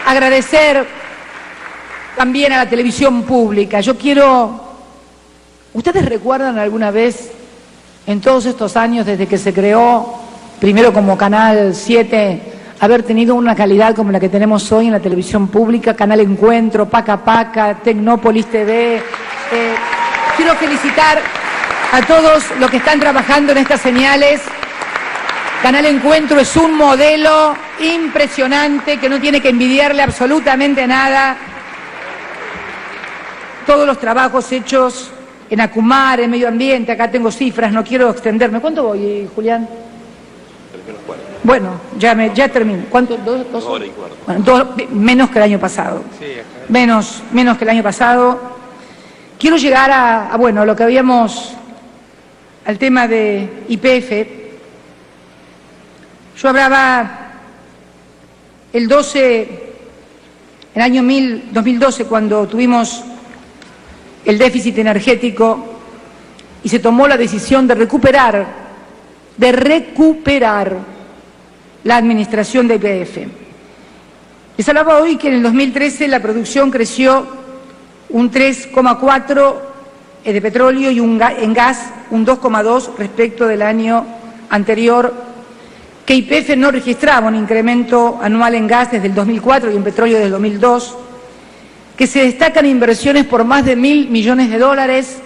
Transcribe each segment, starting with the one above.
agradecer también a la televisión pública. ¿Ustedes recuerdan alguna vez, en todos estos años desde que se creó, primero como Canal 7, haber tenido una calidad como la que tenemos hoy en la televisión pública? Canal Encuentro, Paca Paca, Tecnópolis TV. Quiero felicitar a todos los que están trabajando en estas señales. Canal Encuentro es un modelo impresionante que no tiene que envidiarle absolutamente nada. Todos los trabajos hechos en Acumar, en medio ambiente, acá tengo cifras, no quiero extenderme. ¿Cuánto voy, Julián? Bueno, ya termino. ¿Cuánto? ¿Dos horas y cuarto? Bueno, menos que el año pasado. Sí, menos que el año pasado. Quiero llegar a lo que habíamos, al tema de YPF. Yo hablaba el año 2012, cuando tuvimos el déficit energético y se tomó la decisión de recuperar la administración de YPF. Les hablaba hoy que en el 2013 la producción creció un 3,4 de petróleo y en gas un 2,2 respecto del año anterior, que YPF no registraba un incremento anual en gas desde el 2004 y en petróleo desde el 2002, que se destacan inversiones por más de $1.000 millones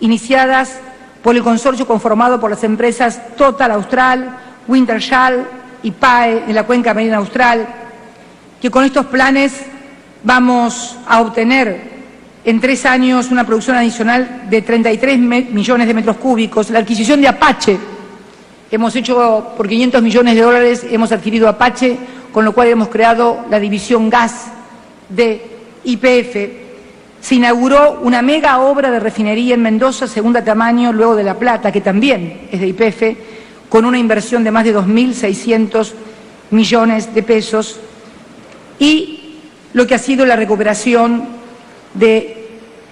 iniciadas por el consorcio conformado por las empresas Total Austral, Wintershall y PAE en la cuenca marina austral, que con estos planes vamos a obtener en 3 años una producción adicional de 33 millones de metros cúbicos. La adquisición de Apache, hemos hecho por $500 millones, hemos adquirido Apache, con lo cual hemos creado la división gas de YPF. Se inauguró una mega obra de refinería en Mendoza, segunda tamaño luego de La Plata, que también es de YPF, con una inversión de más de 2.600 millones de pesos, y lo que ha sido la recuperación de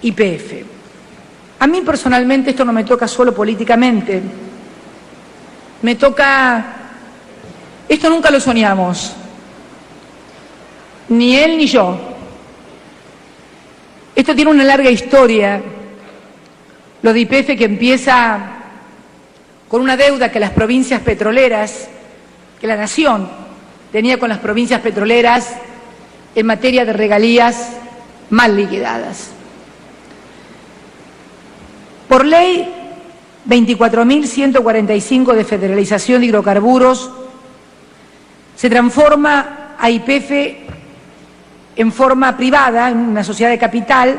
YPF. A mí personalmente esto no me toca solo políticamente, esto nunca lo soñamos, ni él ni yo. Esto tiene una larga historia, lo de YPF, que empieza con una deuda que las provincias petroleras, que la nación tenía con las provincias petroleras en materia de regalías mal liquidadas. Por ley 24.145 de federalización de hidrocarburos, se transforma a YPF en forma privada, en una sociedad de capital.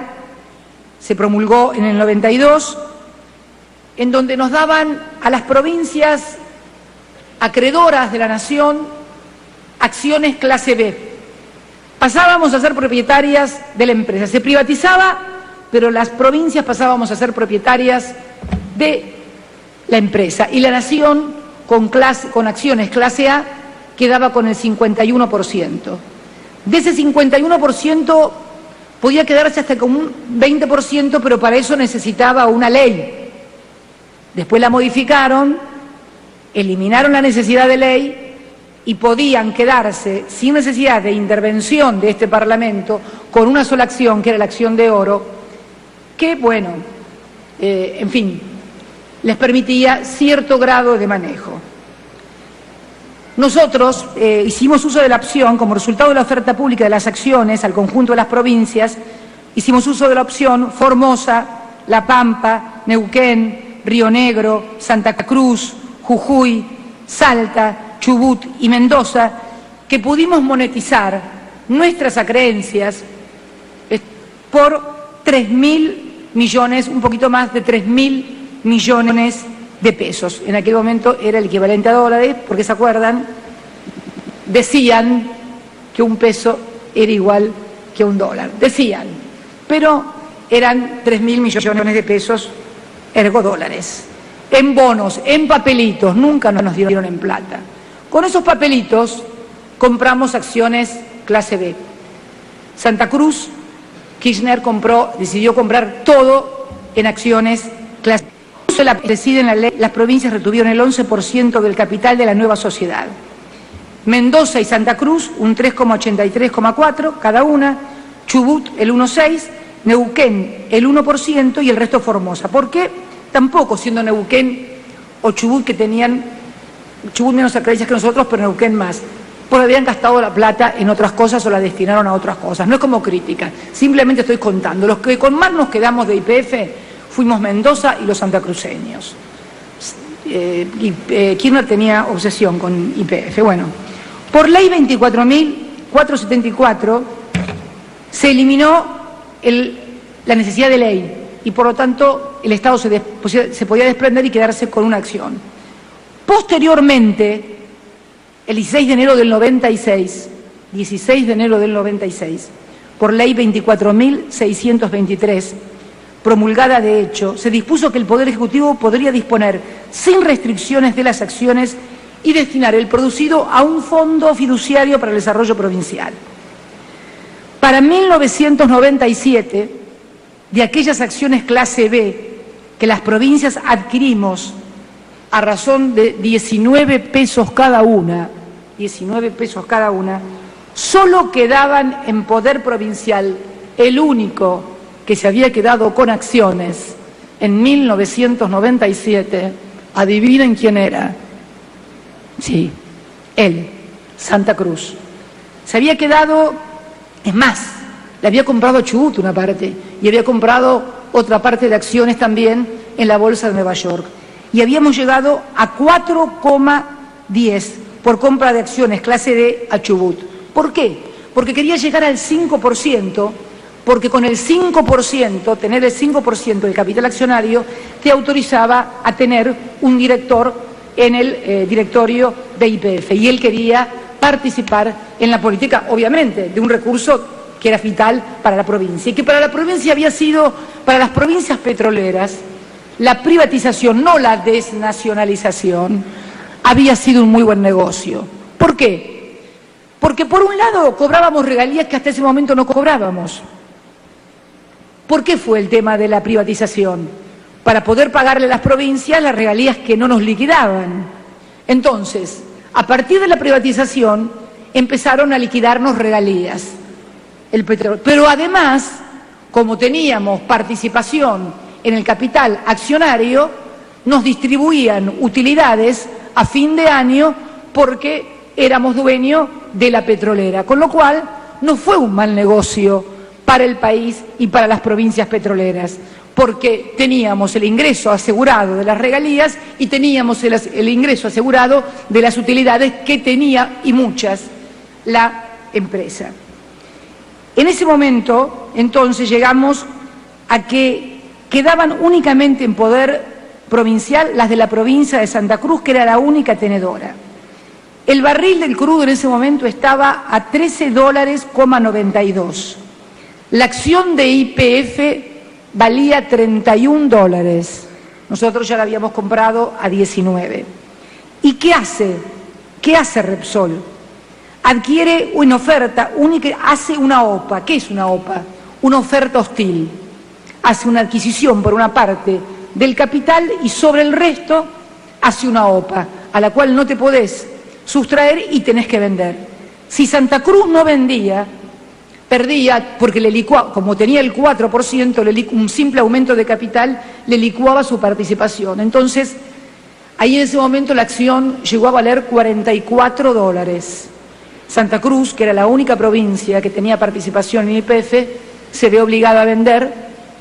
Se promulgó en el 92, en donde nos daban a las provincias acreedoras de la nación acciones clase B. Pasábamos a ser propietarias de la empresa. Se privatizaba, pero las provincias pasábamos a ser propietarias de la empresa. Y la nación, con acciones clase A, quedaba con el 51%. De ese 51% podía quedarse hasta con un 20%, pero para eso necesitaba una ley. Después la modificaron, eliminaron la necesidad de ley y podían quedarse sin necesidad de intervención de este Parlamento con una sola acción, que era la acción de oro, que, en fin, les permitía cierto grado de manejo. Nosotros hicimos uso de la opción, como resultado de la oferta pública de las acciones al conjunto de las provincias, hicimos uso de la opción Formosa, La Pampa, Neuquén, Río Negro, Santa Cruz, Jujuy, Salta, Chubut y Mendoza, que pudimos monetizar nuestras acreencias por 3.000 millones, un poquito más de 3.000 millones de pesos. En aquel momento era el equivalente a dólares, porque se acuerdan, decían que un peso era igual que un dólar. Decían, pero eran 3.000 millones de pesos, ergo dólares. En bonos, en papelitos, nunca nos dieron en plata. Con esos papelitos compramos acciones clase B. Santa Cruz, Kirchner decidió comprar todo en acciones clase B. Deciden la ley, las provincias retuvieron el 11% del capital de la nueva sociedad. Mendoza y Santa Cruz un 3,83,4 cada una, Chubut el 1,6%, Neuquén el 1% y el resto Formosa. ¿Por qué? Tampoco siendo Neuquén o Chubut que tenían, Chubut menos acreencias que nosotros, pero Neuquén más, porque habían gastado la plata en otras cosas o la destinaron a otras cosas. No es como crítica, simplemente estoy contando. Los que con más nos quedamos de YPF fuimos Mendoza y los santacruceños. Kirchner tenía obsesión con YPF. Bueno, por ley 24.474 se eliminó la necesidad de ley y por lo tanto el Estado se podía desprender y quedarse con una acción. Posteriormente, el 16 de enero del 96, por ley 24.623, promulgada de hecho, se dispuso que el Poder Ejecutivo podría disponer sin restricciones de las acciones y destinar el producido a un fondo fiduciario para el desarrollo provincial. Para 1997, de aquellas acciones clase B que las provincias adquirimos a razón de 19 pesos cada una, solo quedaban en poder provincial el único que se había quedado con acciones en 1997, adivinen quién era. Sí, él, Santa Cruz. Se había quedado, es más, le había comprado a Chubut una parte y había comprado otra parte de acciones también en la Bolsa de Nueva York. Y habíamos llegado a 4,10 por compra de acciones clase D a Chubut. ¿Por qué? Porque quería llegar al 5%, porque con el 5%, tener el 5% del capital accionario, te autorizaba a tener un director en el directorio de YPF. Y él quería participar en la política, obviamente, de un recurso que era vital para la provincia. Y que para la provincia había sido, para las provincias petroleras, la privatización, no la desnacionalización, había sido un muy buen negocio. ¿Por qué? Porque por un lado cobrábamos regalías que hasta ese momento no cobrábamos. ¿Por qué fue el tema de la privatización? Para poder pagarle a las provincias las regalías que no nos liquidaban. Entonces, a partir de la privatización empezaron a liquidarnos regalías, el petróleo. Pero además, como teníamos participación en el capital accionario, nos distribuían utilidades a fin de año porque éramos dueños de la petrolera, con lo cual no fue un mal negocio para el país y para las provincias petroleras, porque teníamos el ingreso asegurado de las regalías y teníamos el ingreso asegurado de las utilidades que tenía, y muchas, la empresa. En ese momento, entonces, llegamos a que quedaban únicamente en poder provincial las de la provincia de Santa Cruz, que era la única tenedora. El barril del crudo en ese momento estaba a $13.92. La acción de YPF valía $31. Nosotros ya la habíamos comprado a 19. ¿Y qué hace? ¿Qué hace Repsol? Adquiere una oferta única, hace una OPA. ¿Qué es una OPA? Una oferta hostil. Hace una adquisición por una parte del capital y sobre el resto hace una OPA, a la cual no te podés sustraer y tenés que vender. Si Santa Cruz no vendía, perdía, porque le licuaba, como tenía el 4%, un simple aumento de capital le licuaba su participación. Entonces, ahí en ese momento la acción llegó a valer $44. Santa Cruz, que era la única provincia que tenía participación en YPF, se ve obligada a vender,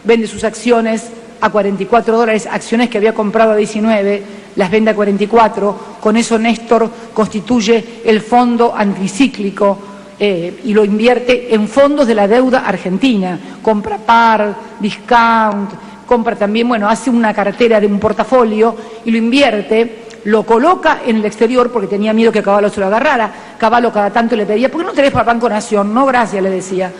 vende sus acciones a $44, acciones que había comprado a 19, las vende a 44, con eso Néstor constituye el fondo anticíclico y lo invierte en fondos de la deuda argentina, compra par, discount, compra también, bueno, hace una cartera de un portafolio y lo invierte, lo coloca en el exterior porque tenía miedo que Cavallo se lo agarrara. Cavallo cada tanto le pedía, ¿por qué no tenés para Banco Nación? No, gracias, le decía.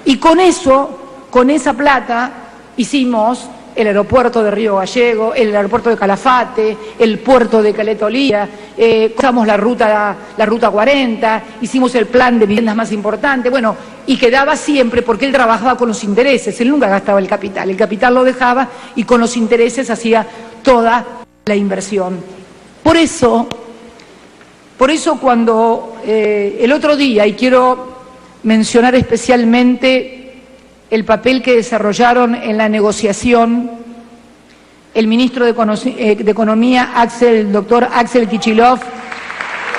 Y con eso, con esa plata, hicimos el aeropuerto de Río Gallego, el aeropuerto de Calafate, el puerto de Caleta Olivia, usamos la ruta 40, hicimos el plan de viviendas más importante, bueno, y quedaba siempre porque él trabajaba con los intereses, él nunca gastaba el capital lo dejaba y con los intereses hacía toda la inversión. Por eso, Por eso cuando el otro día, y quiero mencionar especialmente el papel que desarrollaron en la negociación el ministro de Economía, el doctor Axel Kicillof,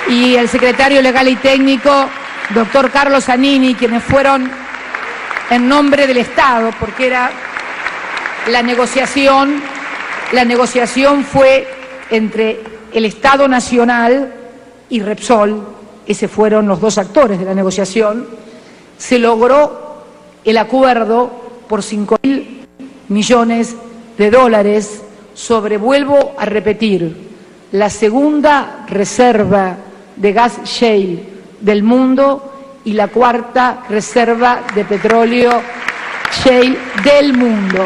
y el secretario legal y técnico, doctor Carlos Zanini, quienes fueron en nombre del Estado, porque era la negociación fue entre el Estado Nacional y Repsol, esos fueron los dos actores de la negociación. Se logró el acuerdo por 5.000 millones de dólares sobre, vuelvo a repetir, la segunda reserva de gas shale del mundo y la cuarta reserva de petróleo shale del mundo.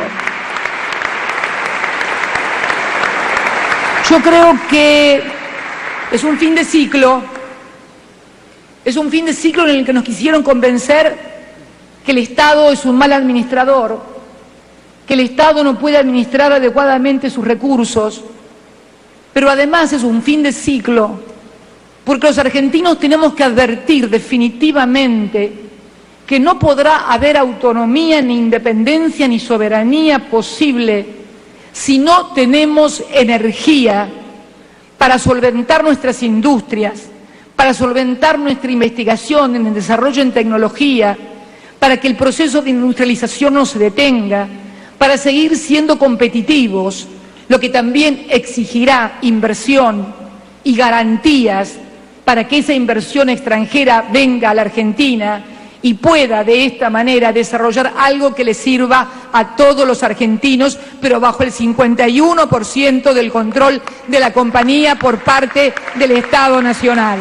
Yo creo que es un fin de ciclo en el que nos quisieron convencer que el Estado es un mal administrador, que el Estado no puede administrar adecuadamente sus recursos, pero además es un fin de ciclo porque los argentinos tenemos que advertir definitivamente que no podrá haber autonomía, ni independencia, ni soberanía posible si no tenemos energía para solventar nuestras industrias, para solventar nuestra investigación en el desarrollo en tecnología, para que el proceso de industrialización no se detenga, para seguir siendo competitivos, lo que también exigirá inversión y garantías para que esa inversión extranjera venga a la Argentina y pueda de esta manera desarrollar algo que le sirva a todos los argentinos, pero bajo el 51% del control de la compañía por parte del Estado Nacional.